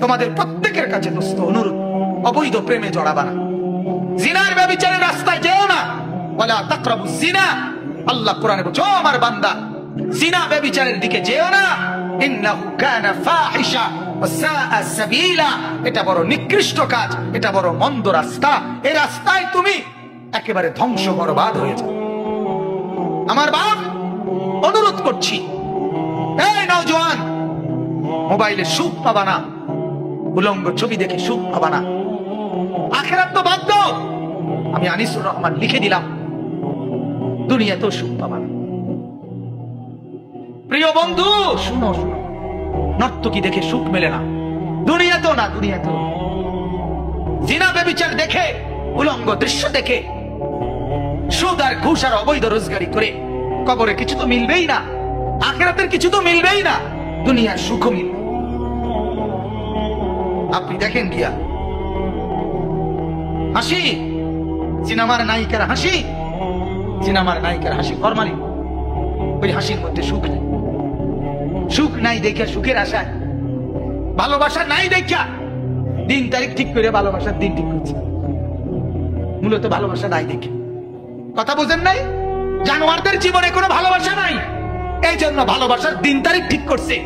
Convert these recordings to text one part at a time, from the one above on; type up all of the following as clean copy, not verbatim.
তোমাদের প্রত্যেকের কাছে দোস্ত অনুরোধ, অবৈধ প্রেমে জড়াবা না, জিনার ব্যভিচারের রাস্তায় যেও না। ওয়ালা তাকরাবুজ জিনা, আল্লাহ কোরআনে বলছে ও আমার বান্দা, জিনা ব্যভিচারের দিকে যেও না। ইন্নাহু কানা ফাহিশা ওয়া সাআ সাবিলা, এটা বড় নিকৃষ্ট কাজ, এটা বড় মন্দ রাস্তা। এই রাস্তায় তুমি একেবারে ধ্বংস বরবাদ হয়ে যাও। আমার বাপ অনুরোধ করছি, এই নওজোয়ান, মোবাইলে সুখ পাবা না, উলঙ্গ ছবি দেখে সুখ পাবা না, আখিরাত তো বাদ দাও। আমি আনিসুর রহমান লিখে দিলাম, দুনিয়াতেও সুখ পাবা না। প্রিয় বন্ধু শুনো, নর্তকী দেখে সুখ মেলে না, দুনিয়াতেও না, দুনিয়াতেও। জিনা ব্যভিচার দেখে, উলঙ্গ দৃশ্য দেখে, সুদ আর ঘুষ আর অবৈধ রোজগারি করে কবরে কিছু তো মিলবেই না, আখিরাতের কিছু তো মিলবেই না, দুনিয়ার সুখও মিলবে। আপনি দেখেন গিয়া হাসি, সিনেমার নায়িকার হাসি, সিনেমার নায়িকার হাসি ফরমালি, ওই হাসির মধ্যে সুখ নেই। সুখ নাই দেখা সুখের আশায়, ভালোবাসা নাই দেখা দিন তারিখ ঠিক করে ভালোবাসার দিন ঠিক করছে, মূলত ভালোবাসা নাই দেখে। কথা বুঝেন নাই? জানোয়ারদের জীবনে কোনো ভালোবাসা নাই, এই জন্য ভালোবাসার দিন তারিখ ঠিক করছে।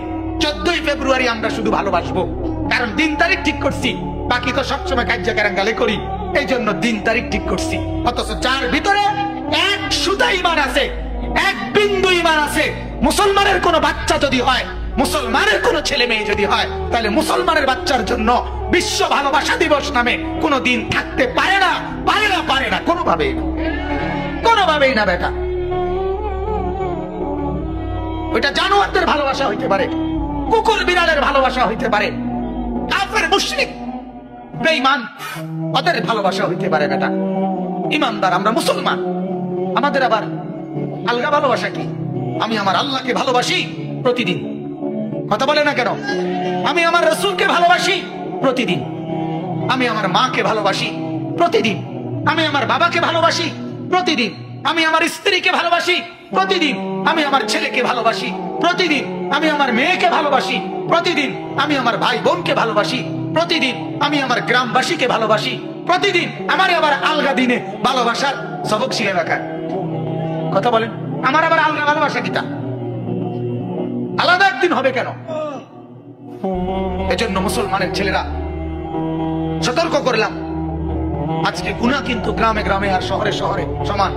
14ই ফেব্রুয়ারি আমরা শুধু ভালোবাসবো, কারণ দিন তারিখ ঠিক করছি, বাকি তো সবসময় কাজ্যা কারাঙ্গালে করি, এই জন্য দিন তারিখ ঠিক করছি। অথচ যার ভিতরে এক সুতা ঈমান আছে, এক বিন্দু ঈমান আছে, মুসলমানের কোনো বাচ্চা যদি হয়, মুসলমানের কোনো ছেলে মেয়ে যদি হয়, তাহলে মুসলমানের বাচ্চার জন্য বিশ্ব ভালোবাসা দিবস নামে কোনো দিন থাকতে পারে না, পারে না, পারে না, কোনোভাবেই না, কোনোভাবেই না বেটা। ওইটা জানোয়ারদের ভালোবাসা হইতে পারে, কুকুর বিড়ালের ভালোবাসা হইতে পারে, কাফের মুশরিক বেঈমান ওদের ভালোবাসা হইতে পারে বেটা। ইমানদার আমরা মুসলমান, আমাদের আবার আলগা ভালোবাসা কি? আমি আমার আল্লাহকে ভালোবাসি প্রতিদিন, কথা বলে না কেন? আমি আমার রাসূলকে ভালোবাসি প্রতিদিন, আমি আমার মাকে ভালোবাসি প্রতিদিন, আমি আমার বাবাকে ভালোবাসি প্রতিদিন, আমি আমার স্ত্রীকে ভালোবাসি প্রতিদিন, আমি আমার ছেলেকে ভালোবাসি প্রতিদিন, আমি আমার মেয়েকে ভালোবাসি প্রতিদিন, আমি আমার ভাই বোনকে ভালোবাসি প্রতিদিন, আমি আমার গ্রামবাসীকে ভালোবাসি প্রতিদিন। আমার আবার আলগা দিনে ভালোবাসার সবক শিখে রাখা, কথা বলেন, আমার আবার আলগা ভালোবাসা কিতা? আলাদা একদিন হবে কেন? এজন্য মুসলমানের ছেলেরা সতর্ক করলাম, আজকে গুনাহ কিন্তু গ্রামে গ্রামে আর শহরে শহরে সমান।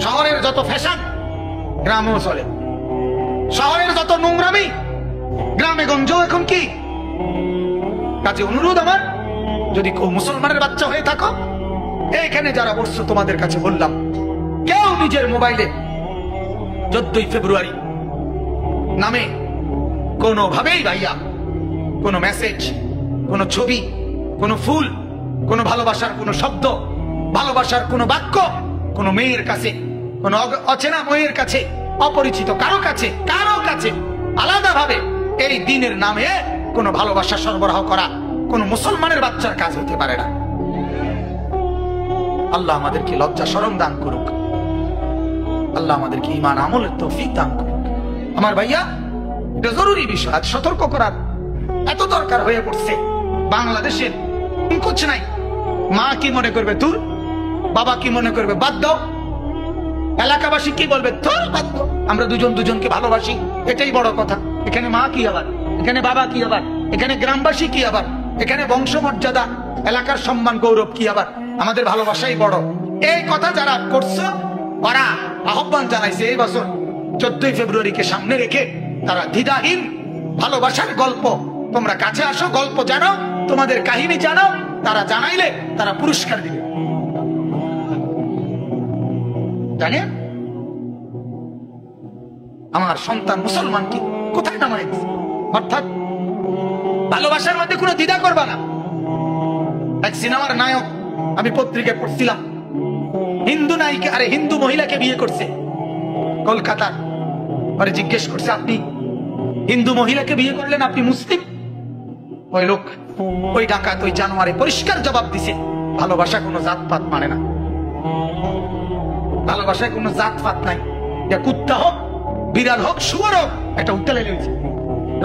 শহরের যত ফ্যাশন গ্রামেও চলে, শহরের যত নোংরামি গ্রামে গঞ্জেও এখন কি। কাজে অনুরোধ আমার, যদি কেউ মুসলমানের বাচ্চা হয়ে থাকো, এখানে যারা বসছো তোমাদের কাছে বললাম, কেউ নিজের মোবাইলে 14ই ফেব্রুয়ারি নামে কোনোভাবেই ভাইয়া কোনো মেসেজ, কোনো ছবি, কোনো ফুল, কোনো ভালোবাসার কোনো শব্দ, ভালোবাসার কোনো বাক্য কোনো মেয়ের কাছে, কোনো অচেনা মেয়ের কাছে, অপরিচিত কারো কাছে আলাদাভাবে এই দিনের নামে কোনো ভালোবাসা সরবরাহ করা কোনো মুসলমানের বাচ্চার কাজ হতে পারে না। আল্লাহ আমাদেরকে লজ্জা শরম দান করুক, আল্লাহ আমাদেরকে ঈমান আমলের তৌফিক দান করুক। আমার ভাইয়া, এটা জরুরি বিষয়, আজ সতর্ক করার এত দরকার হয়ে পড়ছে। বাংলাদেশের কুছ নাই, মা কি মনে করবে তোর, বাবা কি মনে করবে বাদ দাও, এলাকাবাসী কি বলবে তোর বাদ দাও, আমরা দুজন দুজনকে ভালোবাসি, এটাই বড় কথা। এখানে মা কি আবার, এখানে বাবা কি আবার, এখানে গ্রামবাসী কি আবার, এখানে বংশমর্যাদা, এলাকার সম্মান গৌরব কি আবার, আমাদের ভালোবাসাই বড়। এই কথা যারা করছো, ওরা আহ্বান জানাইছে এই বছর 14ই ফেব্রুয়ারিকে সামনে রেখে তারা দ্বিধাহীন ভালোবাসার গল্প, তোমরা কাছে আসো, গল্প জানাও, তোমাদের কাহিনী জানাও, তারা জানাইলে তারা পুরস্কার দিবে। জানেন আমার সন্তান মুসলমানকে কোথায় নামাই দিচ্ছে? অর্থাৎ ভালোবাসার মধ্যে কোনো দ্বিধা করবা না। এক সিনেমার নায়ক আমি পত্রিকায় পড়ছিলাম, হিন্দু নায়িকা, আরে হিন্দু মহিলাকে বিয়ে করছে কলকাতার। পরে জিজ্ঞেস করছে, আপনি হিন্দু মহিলাকে বিয়ে করলেন, আপনি মুসলিম? ওই লোক, ওই ডাকাত, ওই জানোয়ারে পরিষ্কার জবাব দিছে, ভালোবাসা কোনো জাতপাত মানে না, ভালোবাসায় কোনো জাতপাত নাই। কুত্তা হোক, বিড়াল হোক, শুয়োর হোক, একটা উত্তালে লইছে,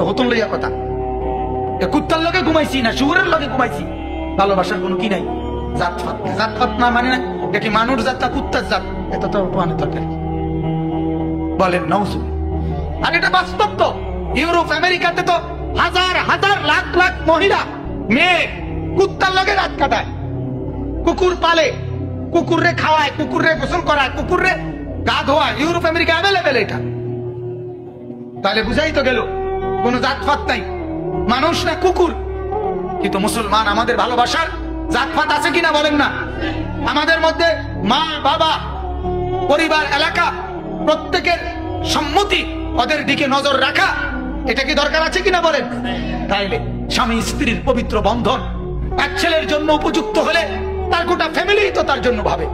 হতন লইয়া কথা। কুত্তার লগে ঘুমাইছি না শুয়োরের লগে ঘুমাইছি, ভালোবাসার কোনো কি নাই। জাতপাত জাতপাত না মানে না এটা কি মানুষ জাত না কুত্তার জাত, এটা তো মানে তরকারি বলেন নওজু। আর এটা বাস্তব তো। ইউরোপ আমেরিকাতে তো হাজার হাজার লাখ লাখ মহিলা মেয়ে কুত্তার লগে রাত কাটায়, কুকুর পালে, কুকুররে খাওয়ায়, কুকুররে গোসল করায়, কুকুররে গা ধোয়ায়। ইউরোপ আমেরিকা অ্যাভেলেবেল এটা। তাহলে বুঝাই তো গেল কোনো জাতপাত নাই, মানুষ না কুকুর। কিন্তু মুসলমান আমাদের ভালোবাসার জাতপাত আছে কিনা বলেন না? আমাদের মধ্যে মা বাবা পরিবার এলাকা প্রত্যেকের সম্মতি, ওদের দিকে নজর রাখা, এটা কি দরকার আছে কিনা বলেন? তাইলে স্বামী স্ত্রীর পবিত্র বন্ধন এক ছেলের জন্য উপযুক্ত হলে তার গোটা ফ্যামিলি তো তার জন্য ভাবে,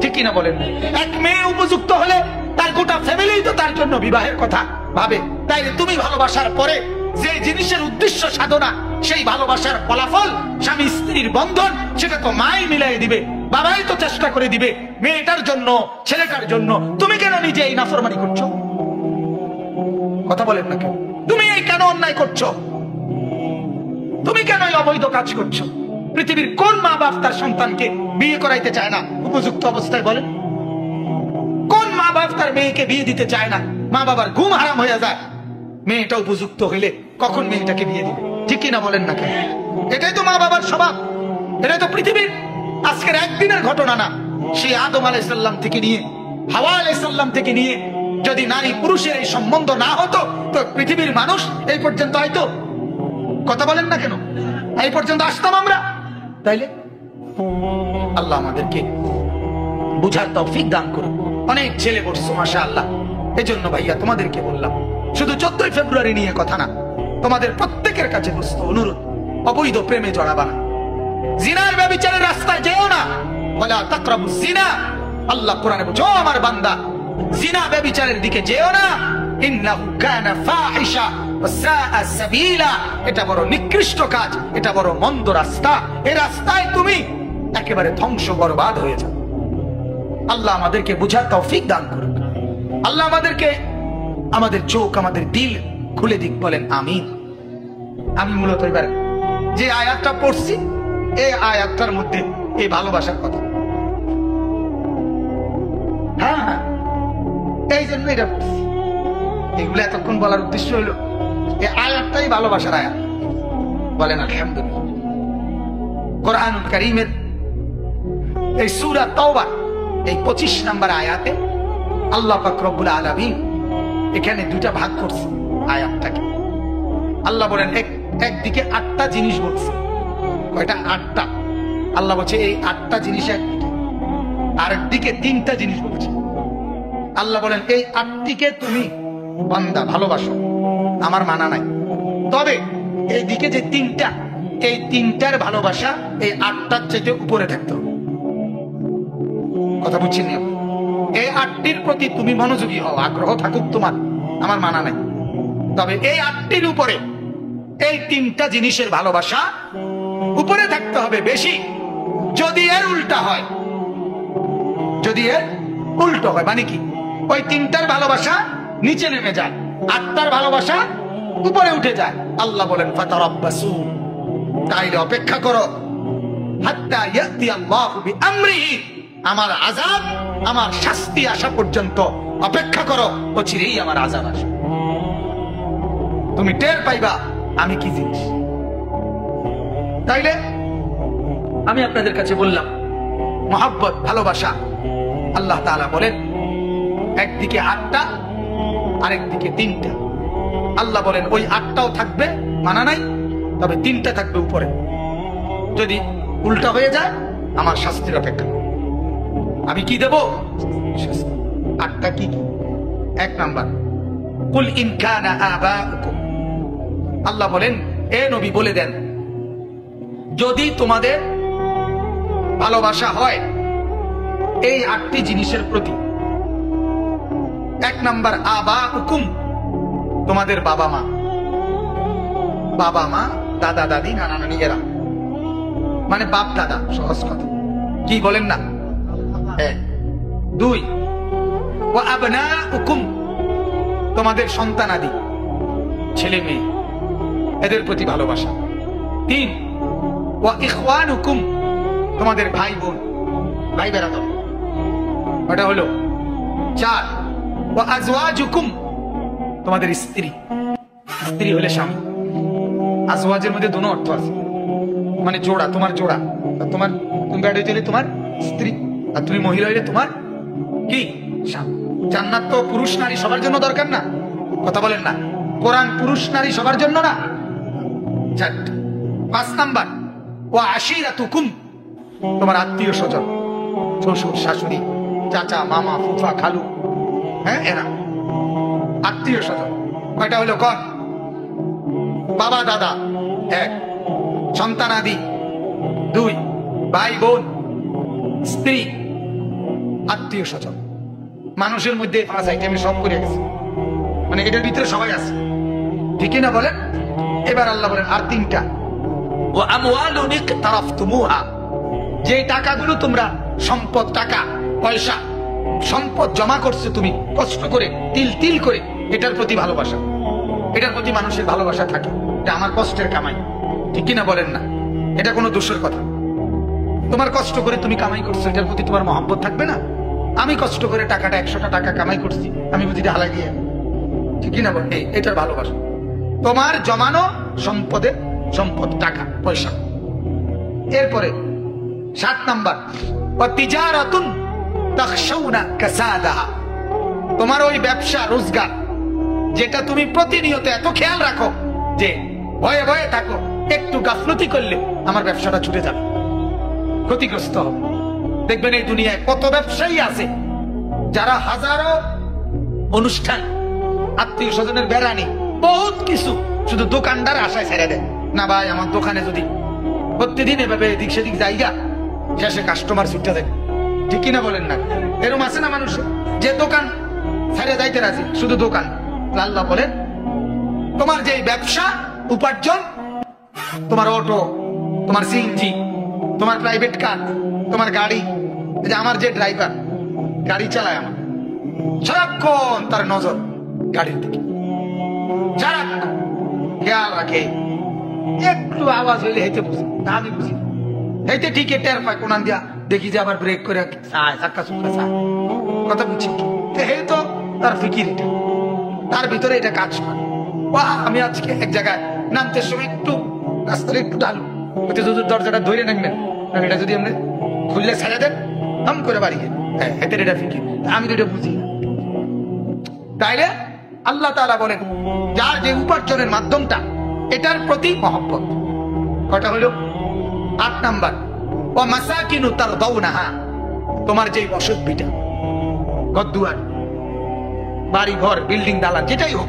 ঠিক কিনা বলেন? এক মেয়ে উপযুক্ত হলে তার গোটা ফ্যামিলি তো তার জন্য বিবাহের কথা ভাবে। তাইলে তুমি ভালোবাসার পরে যে জিনিসের উদ্দেশ্য সাধনা, সেই ভালোবাসার ফলাফল স্বামী স্ত্রীর বন্ধন, সেটা তো মাই মিলাই দিবে, বাবাই তো চেষ্টা করে দিবে মেয়েটার জন্য, ছেলেটার জন্য। তুমি কেন নিজে এই নাফরমানি করছো? কথা বলেন না কেন? তুমি এই কেন অন্যায় করছো? তুমি কেন এই অবৈধ কাজ করছো? পৃথিবীর কোন মা বাপ তার সন্তানকে বিয়ে করাইতে চায় না উপযুক্ত অবস্থায়? বলেন, কোন মা বাপ তার মেয়েকে বিয়ে দিতে চায় না? মা বাবার ঘুম হারাম হয়ে যায় মেয়েটা উপযুক্ত হইলে কখন মেয়েটাকে বিয়ে দিবে, ঠিক কিনা বলেন না কেন? এটাই তো মা বাবার স্বভাব, এটাই তো পৃথিবীর আজকের একদিনের ঘটনা না। সেই আদম আলাইহিস সালাম থেকে নিয়ে হাওয়া আলাইহিস সালাম থেকে নিয়ে যদি নারী পুরুষের এই সম্বন্ধ না হতো তো পৃথিবীর মানুষ এই পর্যন্ত হয়তো, কথা বলেন না কেন, এই পর্যন্ত আসতাম আমরা? তাইলে আল্লাহ আমাদেরকে বুঝার তৌফিক দান করুন। অনেক ছেলে বলছো মাশাআল্লাহ। এজন্য ভাইয়া তোমাদেরকে বললাম, শুধু 14 ফেব্রুয়ারি নিয়ে কথা না, তোমাদের প্রত্যেকের কাছে দোস্ত অনুরোধ, অবৈধ প্রেমে জড়াবা না, জিনার ব্যভিচারের রাস্তায় যেও না। ওয়ালা তাকরাবুজ জিনা, আল্লাহ কোরআনে বলছে, ও আমার বান্দা, জিনা ব্যভিচারের দিকে যেও না। ইন্নাহু কানা ফাহিশা ওয়া সাআ সাবিলা, এটা বড় নিকৃষ্ট কাজ, এটা বড় মন্দ রাস্তা। এই রাস্তায় তুমি একেবারে ধ্বংস বরবাদ হয়ে যাও। আল্লাহ আমাদেরকে বুঝার তৌফিক দান করুন। আল্লাহ আমাদেরকে আমাদের চোখ, আমাদের দিল খুলে দিক, বলেন আমিন। আমি মূলত এবার যে আয়াতটা পড়ছি, এই আয়াতটার মধ্যে এই ভালোবাসার কথা, হ্যাঁ এই জন্য এটা পড়ছি। এগুলো এতক্ষণ বলার উদ্দেশ্য হলো এই আয়াতটাই ভালোবাসার আয়াত, বলেন আলহামদুলিল্লাহ। কোরআনুল কারীমের এই সূরা তাওবা এই 25 নম্বর আয়াতে আল্লাহ পাক রব্বুল আলামিন এখানে দুটা ভাগ করছে আয়াতটাকে। আল্লাহ বলেন একদিকে 8টা জিনিস বলছে। কয়টা? 8টা। আল্লাহ বলছে এই 8টা জিনিস একদিকে, আর একদিকে 3টা জিনিস বলছে। আল্লাহ বলেন এই 8টিকে তুমি বান্দা ভালোবাসো, আমার মানা নাই, তবে এইদিকে যে 3টা, এই 3টার ভালোবাসা এই 8টার চাইতে উপরে থাকতে হবে। কথা বুঝছেন? এই 8টির প্রতি তুমি মনোযোগী হও, আগ্রহ থাকুক তোমার, আমার মানা নাই, তবে এই 8টির উপরে এই 3টা জিনিসের ভালোবাসা উপরে থাকতে হবে বেশি। যদি এর উল্টা হয়, যদি এর উল্টো হয়, মানে কি? ওই 3টার ভালোবাসা নিচে নেমে যায়, 8টার ভালোবাসা উপরে উঠে যায়। আল্লাহ বলেন ফাতারাব্বাসু, তাইলে অপেক্ষা করো, হাত্তা ইয়াতি আল্লাহু বিআমরিহি, আমার আযাব, আমার শাস্তি আসা পর্যন্ত অপেক্ষা করো, অচিরেই আমার আযাব আসবে। তুমি টের পাইবা আমি কি জিনিস। তাইলে আমি আপনাদের কাছে বললাম মহব্বত, ভালোবাসা, আল্লাহ তাআলা বলেন একদিকে 8টা আরেকদিকে 3টা। আল্লাহ বলেন ওই 8টাও থাকবে, মানা নাই, তবে 3টা থাকবে উপরে। যদি উল্টা হয়ে যায় আমার শাস্তির অপেক্ষা। আমি কি দেব? 8টা কি? 1 নাম্বার, কুল ইন কানা আবাউকুম, আল্লাহ বলেন এ নবী বলে দেন, যদি তোমাদের ভালোবাসা হয় এই 8টি জিনিসের প্রতি। 1 নাম্বার আবাউকুম, তোমাদের বাবা মা, বাবা মা, দাদা দাদি, নানা নানি, এরা মানে বাপ দাদা, সহজ কথা, কি বলেন না? 2 ওয়া আবনাউকুম, তোমাদের সন্তানাদি, ছেলে মেয়ে, এদের প্রতি ভালোবাসা। তিন, ওয়া ইখওয়ানুকুম, তোমাদের ভাই বোন, ভাই বেরাদর, ওটা হলো। চার, ওয়া আজওয়াজুকুম, তোমাদের স্ত্রী, স্ত্রী হলে স্বামী। আজওয়াজের মধ্যে দুটো অর্থ আছে, মানে জোড়া, তোমার জোড়া। তোমার তুমি ব্যাড হইলে তোমার স্ত্রী, আর তুমি মহিলা হইলে তোমার কি স্বামী। জান্নাত তো পুরুষ নারী সবার জন্য দরকার না, কথা বলেন না? কোরআন পুরুষ নারী সবার জন্য না। চারটি। 5 নাম্বার, ওয়া আশিরাতুকুম, তোমার আত্মীয় স্বজন, শ্বশুর শাশুড়ি, চাচা মামা ফুফা খালু, হ্যাঁ এরা আত্মীয় স্বজন। কয়টা হলো? কন? বাবা দাদা 1, সন্তানাদি 2, ভাই বোন, স্ত্রী, আত্মীয় স্বজন। মানুষের মধ্যে 5 আইটেমে সব করে গেছে, মানে এটার ভিতরে সবাই আছে, ঠিক না বলেন? এবার আল্লাহ বলেন আর 3টা, ও আমওয়ালুন ইকতারাফতুমুহা, যে টাকাগুলো তোমরা সম্পদ, টাকা পয়সা সম্পদ জমা করছো তুমি কষ্ট করে, তিল তিল করে, এটার প্রতি ভালোবাসা, এটার প্রতি মানুষের ভালোবাসা থাকে। এটা আমার কষ্টের কামাই, ঠিক কিনা বলেন না? এটা কোনো দোষের কথা। তোমার কষ্ট করে তুমি কামাই করছো, এটার প্রতি তোমার মহব্বত থাকবে না? আমি কষ্ট করে টাকাটা 100টা টাকা কামাই করছি, আমি বুঝি হালাই দিয়ে, ঠিক কিনা বলেন? এটার ভালোবাসা। তোমার জমানো সম্পদের সম্পদ, টাকা পয়সা। এরপরে 7 নাম্বার, ওয়া তিজারাতুন তাখশাউনা কাসাদাহা, তোমার ওই ব্যবসা রোজগার যেটা তুমি প্রতিনিয়ত এত খেয়াল রাখো যে ভয়ে ভয়ে থাকো, একটু গাফলতি করলে আমার ব্যবসাটা ছুটে যাবে, ক্ষতিগ্রস্ত হবে। দেখবেন এই দুনিয়ায় কত ব্যবসায়ী আছে যারা হাজারো অনুষ্ঠান, আত্মীয় স্বজনের বেড়ানি, বহুত কিছু শুধু দোকানদার আশায় ছেড়ে দেয়। না ভাই, আমার দোকানে যদি প্রতিদিন এভাবে এদিক সেদিক জায়গা, শেষে কাস্টমার ছুটে দেয়, ঠিক কিনা বলেন না? এরকম আছে না মানুষ যে দোকান ছেড়ে যাইতে রাজি, শুধু দোকান। আল্লাহ বলেন তোমার যে ব্যবসা উপার্জন, তোমার অটো, তোমার সিএনজি, তোমার প্রাইভেট কার, তোমার গাড়ি, যে আমার যে ড্রাইভার গাড়ি চালায়, আমার সারাক্ষণ তার নজর গাড়ির দিকে, সারাক্ষণ খেয়াল রাখে। একটু আওয়াজ হইলে হেঁটে বুঝি, আমি বুঝি হেঁটে ঠিকই টের পায়, কোনান দিয়া দেখি যে আবার ব্রেক করে চায়, চাক্কা চুক্কা চায়, কথা বুঝছি হে তো তার ফিকির, এটা তার ভিতরে এটা কাজ করে। আমি আজকে এক জায়গায় নামতে সময় একটু রাস্তাটা একটু ঢালু, দরজাটা ধরে নামবেন, এটা যদি আপনি খুললে ছেড়ে দেন, দাম করে বাড়ি গেল, হ্যাঁ এদের এটা ফিকির, আমি তো এটা বুঝি না। তাইলে আল্লাহ তাআলা বলেন যার যে উপার্জনের মাধ্যমটা, এটার প্রতি মহব্বত। কটা হলো? 8 নাম্বার, ওয়া মাসাকিনু তারদাউনাহা, তোমার যে বসত ভিটা, ঘরদুয়ার, বাড়ি ঘর, বিল্ডিং দালান, যেটাই হোক,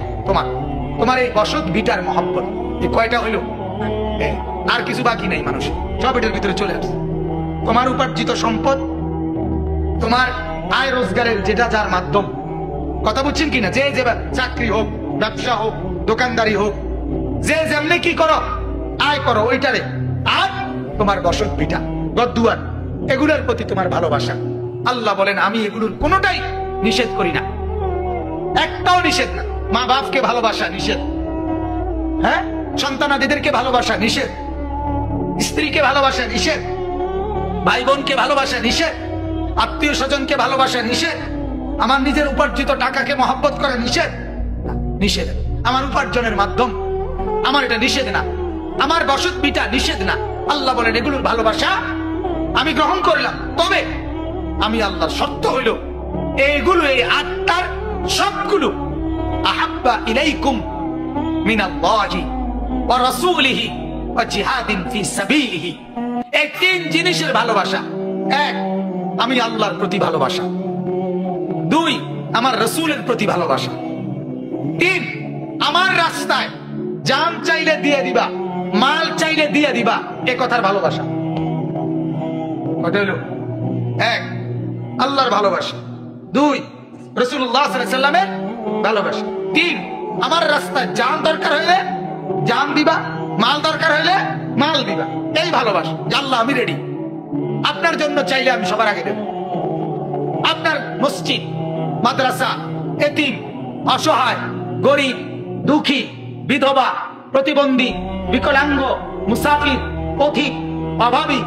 তোমার এই বসত ভিটার মহব্বত। এই কয়টা হইল? আর কিছু বাকি নেই, মানুষ সব এটার ভিতরে চলে আসে। তোমার উপার্জিত সম্পদ, তোমার আয় রোজগারের যেটা যার মাধ্যম, কথা বুঝছেন কিনা? যে যে চাকরি হোক, ব্যবসা হোক, দোকানদারি হোক, যে যেমনি কি করো, আয় করো ওইটারে। আর তোমার বসত ভিটা, ঘরদুয়ার, এগুলোর প্রতি তোমার ভালোবাসা। আল্লাহ বলেন আমি এগুলোর কোনোটাই নিষেধ করি না, একটাও নিষেধ না। মা বাপকে ভালোবাসা নিষেধ, হ্যাঁ, সন্তানাদিদেরকে ভালোবাসা নিষেধ, স্ত্রীকে ভালোবাসা নিষেধ, ভাই বোনকে ভালোবাসা নিষেধ, আত্মীয় স্বজনকে ভালোবাসা নিষেধ, আমার নিজের উপার্জিত টাকাকে মহব্বত করা নিষেধ, নিষেধ। আমার উপার্জনের মাধ্যম, আমার এটা নিষেধ না, আমার বসত ভিটা নিষেধ না। আল্লাহ বলেন এগুলোর ভালোবাসা আমি গ্রহণ করলাম, তবে আমি আল্লাহর শর্ত হইল এগুলো, এই 8টার সবগুলো আহাব্বা ইলাইকুম মিনাল্লাহি ওয়া রাসূলিহি ওয়া জিহাদিন ফি সাবিলিহি। এই 3 জিনিসের ভালোবাসা। 1, আমি আল্লাহর প্রতি ভালোবাসা। 2, আমার রাসূলের প্রতি ভালোবাসা। 3, আমার রাস্তায় জান চাইলে দিয়ে দিবা, মাল চাইলে দিয়ে দিবা, এ কথার ভালোবাসা। কত হলো? 1, আল্লাহর ভালোবাসা। 2, রাসূলুল্লাহ সাল্লাল্লাহু আলাইহি ওয়াসাল্লামের ভালোবাসা। 3, আমার রাস্তায় জান দরকার হইলে জান দিবা, মাল দরকার হইলে মাল দিবা, এই ভালোবাসা। আল্লাহ আমি রেডি, আপনার জন্য চাইলে আমি সবার আগে দেব। আপনার মসজিদ, মাদ্রাসা, এতিম, অসহায়, গরিব, দুঃখী, বিধবা, প্রতিবন্ধী, বিকলাঙ্গ, মুসাফির, পথিক, অভাবী,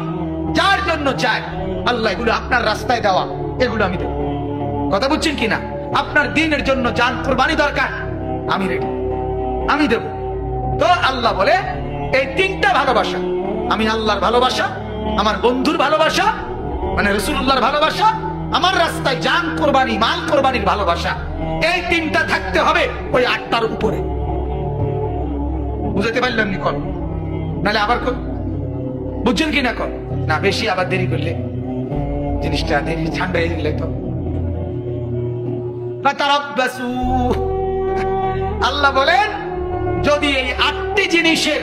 যার জন্য চায় আল্লাহ এগুলো আপনার রাস্তায় দেওয়া, এগুলো আমি দেব। কথা বুঝছেন কিনা? আপনার দিনের জন্য জান কুরবানি দরকার, আমি রেডি, আমি দেব। তো আল্লাহ বলে এই তিনটা ভালোবাসা, আমি আল্লাহর ভালোবাসা, আমার বন্ধুর ভালোবাসা মানে রাসূলুল্লাহর ভালোবাসা, আমার রাস্তায় জান কোরবানি, মাল কোরবানির ভালোবাসা, এই তিনটা থাকতে হবে ওই 8টার উপরে। বুঝতে পারলাম নি? কর নাহলে আবার বুঝছেন কিনা? কর না, বেশি আবার দেরি করলে জিনিসটা দেরি ঠান্ডা হয়ে গেলে তো। আল্লাহ বলেন যদি এই 8টি জিনিসের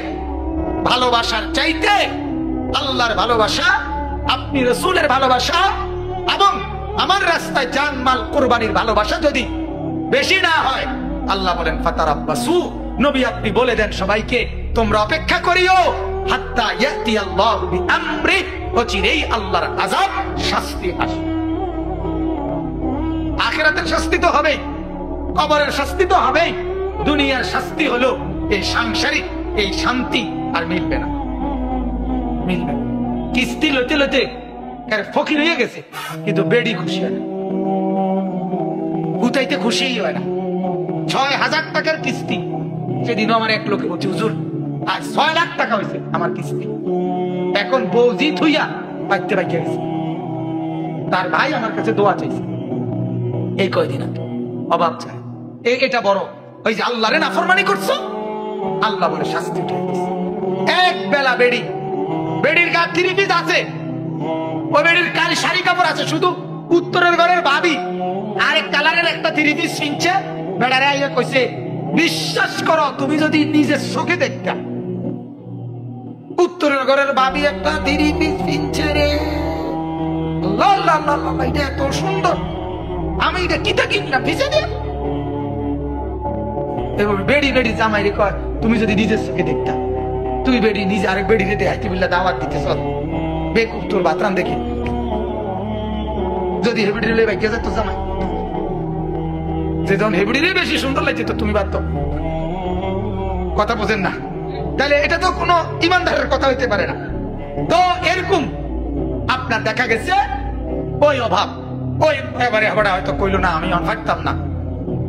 ভালোবাসার চাইতে আল্লাহর ভালোবাসা, আপনি রাসূলের ভালোবাসা এবং আমার রাস্তায় জান মাল কুরবানির ভালোবাসা যদি বেশি না হয়, আল্লাহ বলেন ফাতারাব্বাসু, নবী আপনি বলে দেন সবাইকে তোমরা অপেক্ষা করিও হাত্তা ইয়াতি আল্লাহু বিআমরি, অচিরেই আল্লাহর আযাব, শাস্তি আসবে। আখিরাতের শাস্তি তো হবেই, কবরের শাস্তি তো হবেই, দুনিয়ার শাস্তি হলো এই সাংসারিক এই শান্তি আর মিলবে না, মিলবে না। কিস্তি লইতে লইতে ফকির হয়ে গেছে, কিন্তু বেডি খুশি হয় না, উঠাইতে খুশি হয় না। ৬,০০০ টাকার কিস্তি, সেদিন আমার এক লোকে বলছে হুজুর আর ৬ লাখ টাকা হয়েছে আমার কিস্তি, এখন বৌজি থুইয়া বাইতে বাইকে গেছে, তার ভাই আমার কাছে দোয়া চাইছে এই কয়দিন আগে, অভাব চায়। এটা বড়, ওই যে আল্লাহরে নাফরমানি করছো, আল্লাহ বলে শাস্তি উঠে দিচ্ছে। এক বেলা বেড়ি, বেড়ির গা 3 পিস আছে, ওই বেড়ির কালি শাড়ি কাপড় আছে, শুধু উত্তরের ঘরের ভাবি আরেক কালারের একটা 3 পিস কিনছে। বেড়ারে আইয়া কইছে বিশ্বাস করো তুমি যদি নিজের চোখে দেখতা, উত্তরের ঘরের ভাবি একটা 3 পিস কিনছে রে, আল্লাহ আল্লাহ আল্লাহ, এটা এত সুন্দর, আমি এটা কিতা কিনলাম ভিজে দিয়ে। এবং বেড়ি বেড়ি জামাই রে কয় তুমি যদি নিজের চোখে দেখতা, তুই বেড়ি নিজে আরেক বেড়ি রে দেখাইতে বিল্লা দাওয়াত দিতে চল, বেকুব তোর বাতরান দেখি, যদি হেবিডি রে বাইকে যেত জামাই, যে যখন হেবিডি রে বেশি সুন্দর লাগছে তো তুমি বাদ, কথা বোঝেন না? তাহলে এটা তো কোনো ইমানদারের কথা হইতে পারে না। তো এরকম আপনার দেখা গেছে ওই অভাব, ওই এবারে হয়তো কইলো না আমি থাকতাম না,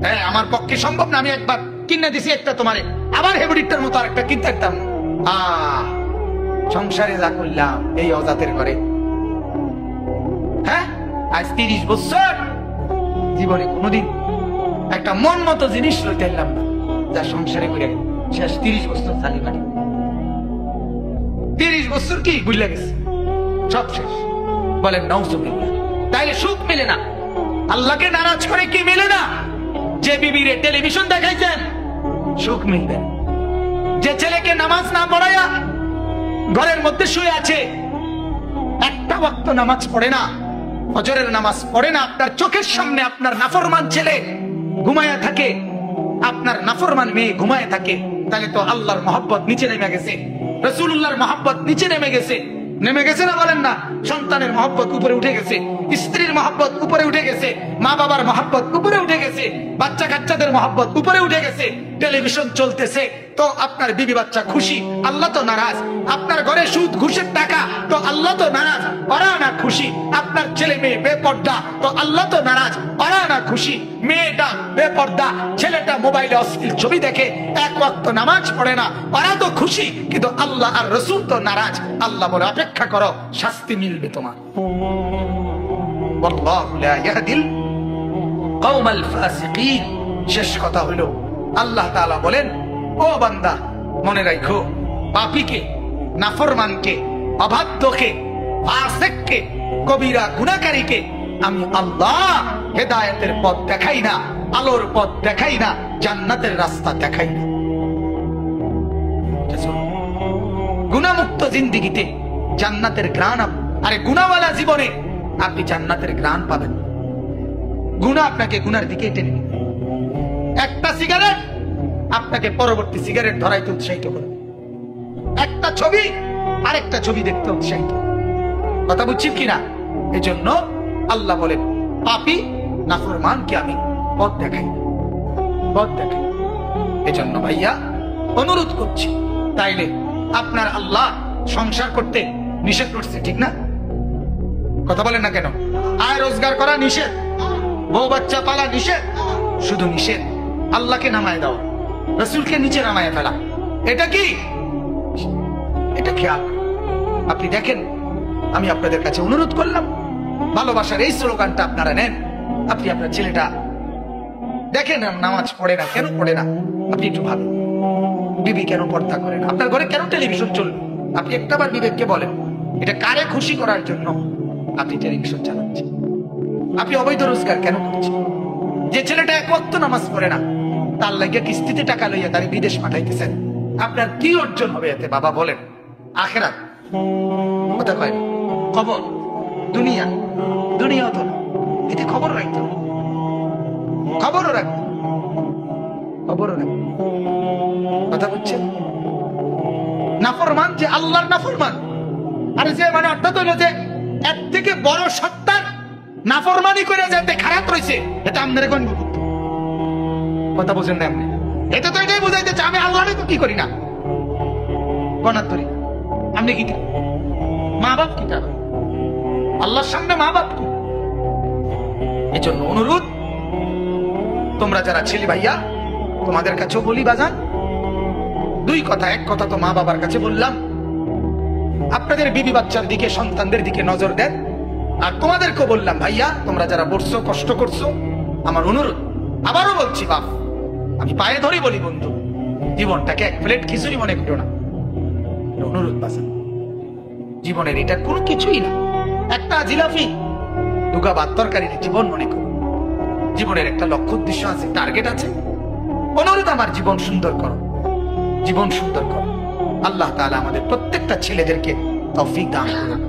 হ্যাঁ আমার পক্ষে সম্ভব না, আমি একবার কিনে দিছি একটা তোমারে, আবার হেবুডিটার মতো আরেকটা কিনতে পারতাম না। সংসারে যা করলাম এই অজাতের ঘরে, হ্যাঁ আজ 30 বছর জীবনে কোনোদিন একটা মন মতো জিনিস লইতে পারলাম না, যা সংসারে করে শেষ 30 বছর চালি বাড়ি, 30 বছর কি বুঝলে গেছে, সব শেষ। বলেন নাউজুবিল্লাহ। তাইলে সুখ মিলে না, আল্লাহকে নারাজ করে কি মিলে না? যে বিবিরে টেলিভিশন দেখাইছেন সুখ মিলবে, যে ছেলেকে নামাজ না পড়াইয়া ঘরের মধ্যে শুয়ে আছে, একটা ওয়াক্ত নামাজ পড়ে না, ফজরের নামাজ পড়ে না, আপনার চোখের সামনে আপনার নাফরমান ছেলে ঘুমায়া থাকে, আপনার নাফরমান মেয়ে ঘুমায়া থাকে, তাহলে তো আল্লাহর মহব্বত নিচে নেমে গেছে, রাসূলুল্লাহর মহব্বত নিচে নেমে গেছে, নেমে গেছে না বলেন না? সন্তানের মহব্বত উপরে উঠে গেছে, স্ত্রীর মহব্বত উপরে উঠে গেছে, মা বাবার মহব্বত উপরে উঠে গেছে, বাচ্চা কাচ্চাদের মহব্বত উপরে উঠে গেছে, টেলিভিশন চলতেছে তো আপনার বিবি বাচ্চা খুশি, আল্লাহ তো নারাজ। আপনার ঘরে সুদ ঘুষের টাকা তো আল্লাহ তো নারাজ, ওরা না খুশি। আপনার ছেলে মেয়ে বেপর্দা তো আল্লাহ তো নারাজ, ওরা না খুশি। মেয়েটা বেপর্দা, ছেলেটা মোবাইলে অশ্লীল ছবি দেখে, এক ওয়াক্ত নামাজ পড়ে না, ওরা তো খুশি, কিন্তু আল্লাহ আর রাসূল তো নারাজ। আল্লাহ বলে অপেক্ষা করো, শাস্তি মিলবে তোমার। আল্লাহু লা ইয়াহদিল কওমাল ফাসিকিন। শেষ কথা হলো আল্লাহ তাআলা বলেন, ও বান্দা মনে রাখো, পাপীকে, নাফরমানকে, অবাধ্যকে, ফাসিককে, কবিরা গুনাহকারীকে আমি আল্লাহ হেদায়েতের পথ দেখাই না, আলোর পথ দেখাই না, জান্নাতের রাস্তা দেখাই না। গুনাহমুক্ত জিন্দেগিতে জান্নাতের ঘ্রাণ, আরে গুনাহওয়ালা জীবনে আপনি জান্নাতের ঘ্রাণ পাবেন। গুনাহ আপনাকে গুনার দিকে টেনে নেবে। একটা সিগারেট আপনাকে পরবর্তী সিগারেট ধরাইতে উৎসাহিত করে, একটা ছবি আরেকটা ছবি দেখতে উৎসাহিত। কথা বুঝছেন কিনা? এজন্য আল্লাহ বলেন, পাপী নাফরমানকে আমি পথ দেখাই, পথ দেখাই। এজন্য ভাইয়া অনুরোধ করছি, তাইলে আপনার আল্লাহ সংসার করতে নিষেধ করছে, ঠিক না? কথা বলেন না কেন? আয় রোজগার করা নিষেধ, বউ বাচ্চা পালা নিষেধ, শুধু নিষেধ আল্লাহকে নামায় দাও, রাসূলকে নিচে নামায় ফেলা। এটা কি? এটা খেয়াল আপনি দেখেন। আমি আপনাদের কাছে অনুরোধ করলাম, ভালোবাসার এই স্লোগানটা আপনারা নেন। আপনি আপনার ছেলেটা দেখেন নামাজ পড়ে না, কেন পড়ে না? আপনি একটু ভাবেন, বিবি কেন পর্দা করে না? আপনার ঘরে কেন টেলিভিশন চলবে? আপনি একটাবার বিবেককে বলেন, এটা কারে খুশি করার জন্য আপনি টেলিভিশন চালাচ্ছেন? আপনি অবৈধ রোজগার কেন করছেন? যে ছেলেটা এক ওয়াক্ত নামাজ পড়ে না, তার লাগে কিস্তিতে টাকা লইয়া তার বিদেশ পাঠাইতেছেন, আপনার কি অর্জন হবে এতে? বাবা বলেন, আখেরাত কথা কয়, খবর, দুনিয়া, দুনিয়াও তো না, এতে খবর রাখতে হবে, খবরও রাখবে, খবরও রাখবে। কথা বুঝছেন? নাফরমান যে আল্লাহর নাফরমান, আর যে মানে অর্থাৎ হইল যে এর থেকে বড় সত্তার নাফরমানি করে যেতে খারাপ রয়েছে, এটা আপনার কোন কথা বুঝেন না? আপনি এটা তো এটাই বুঝাইতেছে আমি আল্লাহরে তো কি করি না, গণাত করি। আপনি কি মা বাপ কি তারা? আল্লাহর সামনে মা বাপ কি? এই জন্য অনুরোধ, তোমরা যারা ছেলে ভাইয়া, তোমাদের কাছেও বলি বাজান, দুই কথা। এক কথা তো মা বাবার কাছে বললাম, আপনাদের বিবি বাচ্চার দিকে, সন্তানদের দিকে নজর দেন। আর তোমাদেরকেও বললাম, ভাইয়া তোমরা যারা বসছো, কষ্ট করছো, আমার অনুরোধ, আবারও বলছি বাপ, আমি পায়ে ধরে বলি, বন্ধু, জীবনটাকে এক প্লেট খিচুড়ি মনে করো না। অনুরোধ বাজান, জীবনের এটা কোনো কিছুই না, একটা জিলাপি দুগা ভাত তরকারির জীবন মনে করো। জীবনের একটা লক্ষ্য উদ্দেশ্য আছে, টার্গেট আছে। অনুরোধ, আমার জীবন সুন্দর করো, জীবন সুন্দর করো। আল্লাহ তাআলা আমাদের প্রত্যেকটা ছেলেদেরকে তৌফিক দান করুন।